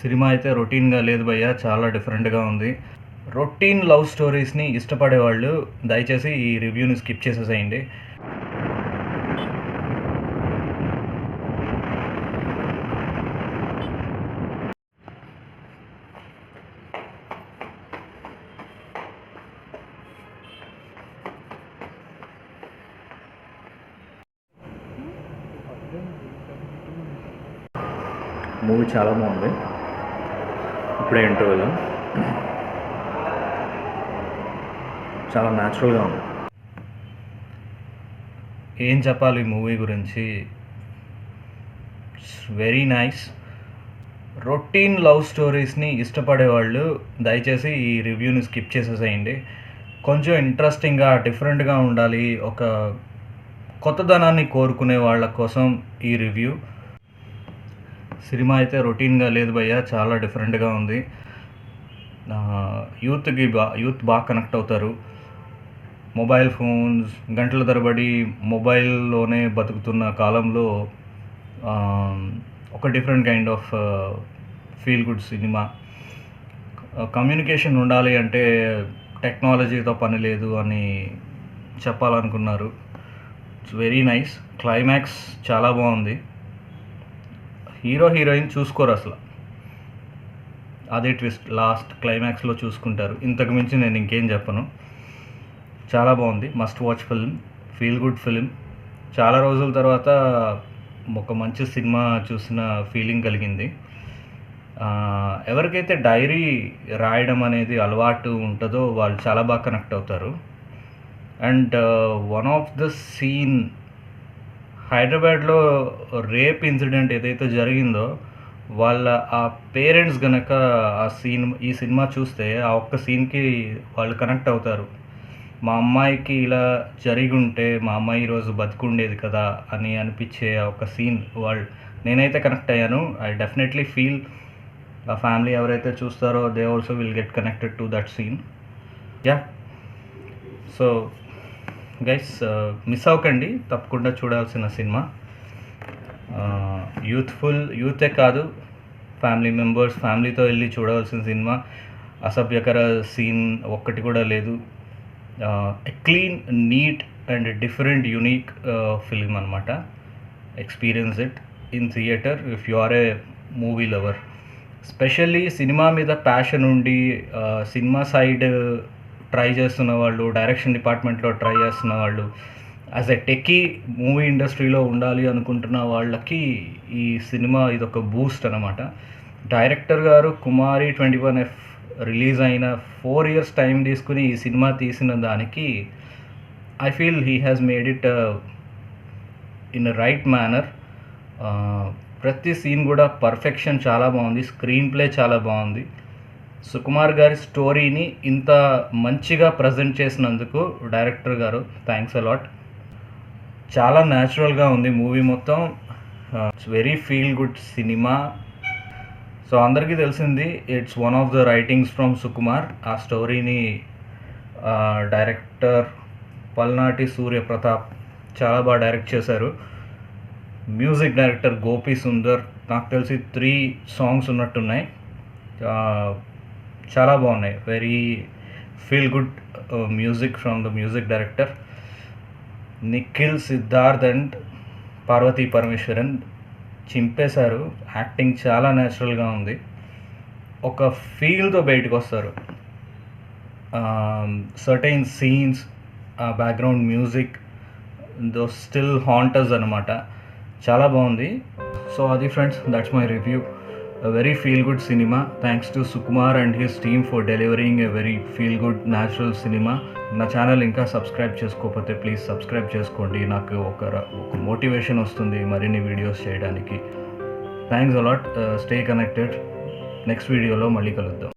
Cinema అయితే రొటీన్‌గా లేదు భయ్యా. చాలా డిఫరెంట్‌గా ఉంది. రొటీన్ లవ్ స్టోరీస్‌ని ఇష్టపడేవాళ్ళు దయచేసి ఈ రివ్యూని స్కిప్ చేసేసేయండి. మూవీ చాలా బాగుంది. ఇప్పుడే ఇంటర్వ్యూలో చాలా న్యాచురల్గా ఉంది. ఏం చెప్పాలి మూవీ గురించి? Very nice. రొటీన్ లవ్ స్టోరీస్ని ఇష్టపడేవాళ్ళు దయచేసి ఈ రివ్యూని స్కిప్ చేసేసేయండి. కొంచెం ఇంట్రెస్టింగ్గా డిఫరెంట్గా ఉండాలి, ఒక కొత్తదనాన్ని కోరుకునే వాళ్ళ కోసం ఈ రివ్యూ. సినిమా అయితే రొటీన్గా లేదు భయ్యా. చాలా డిఫరెంట్గా ఉంది. యూత్ బాగా కనెక్ట్ అవుతారు. మొబైల్ ఫోన్స్ గంటల తరబడి మొబైల్లోనే బతుకుతున్న కాలంలో ఒక different kind of feel good cinema. Communication ఉండాలి అంటే టెక్నాలజీతో పని లేదు అని చెప్పాలనుకున్నారు. It's very nice. క్లైమాక్స్ చాలా బాగుంది. హీరో హీరోయిన్ చూసుకోరు అసలు. అదే ట్విస్ట్ లాస్ట్ క్లైమాక్స్లో చూసుకుంటారు. ఇంతకు మించి నేను ఇంకేం చెప్పను. చాలా బాగుంది. Must watch film, feel good film. చాలా రోజుల తర్వాత ఒక మంచి సినిమా చూసిన ఫీలింగ్ కలిగింది. ఎవరికైతే డైరీ రాయడం అనేది అలవాటు ఉంటుందో వాళ్ళు చాలా బాగా కనెక్ట్ అవుతారు. And one of the scene, హైదరాబాద్లో రేప్ ఇన్సిడెంట్ ఏదైతే జరిగిందో వాళ్ళ ఆ పేరెంట్స్ గనక ఈ సినిమా చూస్తే ఆ ఒక్క సీన్కి వాళ్ళు కనెక్ట్ అవుతారు. మా అమ్మాయికి ఇలా జరిగి ఉంటే మా అమ్మాయి ఈరోజు బతికుండేది కదా అని అనిపించే ఒక సీన్ నేనైతే కనెక్ట్ అయ్యాను. ఐ డెఫినెట్లీ ఫీల్ ఆ ఫ్యామిలీ ఎవరైతే చూస్తారో they also will get connected to that scene. Yeah, so guys, miss అవ్వకండి, తప్పకుండా చూడాల్సిన సినిమా. యూతే కాదు, ఫ్యామిలీతో వెళ్ళి చూడవలసిన సినిమా. అసభ్యకర సీన్ ఒక్కటి కూడా లేదు. Clean, neat and different, unique film అనమాట. Experience it in theatre if you are a movie lover. Specially cinema మీద ప్యాషన్ ఉండి సినిమా సైడ్ ట్రై చేస్తున్న వాళ్ళు, డైరెక్షన్ డిపార్ట్మెంట్లో ట్రై చేస్తున్న వాళ్ళు, యాజ్ ఎ టెకీ మూవీ ఇండస్ట్రీలో ఉండాలి అనుకుంటున్న వాళ్ళకి ఈ సినిమా ఇదొక బూస్ట్ అనమాట. డైరెక్టర్ గారు కుమారి 21F రిలీజ్ అయిన 4 years టైం తీసుకుని ఈ సినిమా తీసిన దానికి I feel he has made it in a right manner. ప్రతి సీన్ కూడా పర్ఫెక్షన్ చాలా బాగుంది. స్క్రీన్ ప్లే చాలా బాగుంది. సుకుమార్ గారి స్టోరీని ఇంత మంచిగా ప్రజెంట్ చేసినందుకు డైరెక్టర్ గారు థ్యాంక్స్ అలాట్. చాలా న్యాచురల్గా ఉంది మూవీ మొత్తం. It's very feel good cinema. So అందరికీ తెలిసింది, it's one of the writings from Sukumar. ఆ స్టోరీని డైరెక్టర్ పల్నాటి సూర్య ప్రతాప్ చాలా బాగా డైరెక్ట్ చేశారు. మ్యూజిక్ డైరెక్టర్ గోపి సుందర్, నాకు తెలిసి 3 songs ఉన్నట్టున్నాయి. చాలా బాగున్నాయి. Very feel good music from the music director. Nikhil Siddharth and Parvathy Parameswaran చింపేశారు. యాక్టింగ్ చాలా న్యాచురల్గా ఉంది. ఒక ఫీల్తో బయటకు వస్తారు. Certain scenes, background music, though still haunters అనమాట. చాలా బాగుంది. సో అది friends, that's my review. A very feel good cinema. Thanks to Sukumar and his team for delivering a very feel good natural cinema. నా channel ఇంకా subscribe చేసుకోకపోతే please subscribe చేసుకోండి. నాకు ఒక మోటివేషన్ వస్తుంది మరిన్ని వీడియోస్ చేయడానికి. Thanks a lot. Stay connected. Next వీడియోలో మళ్ళీ కలుద్దాం.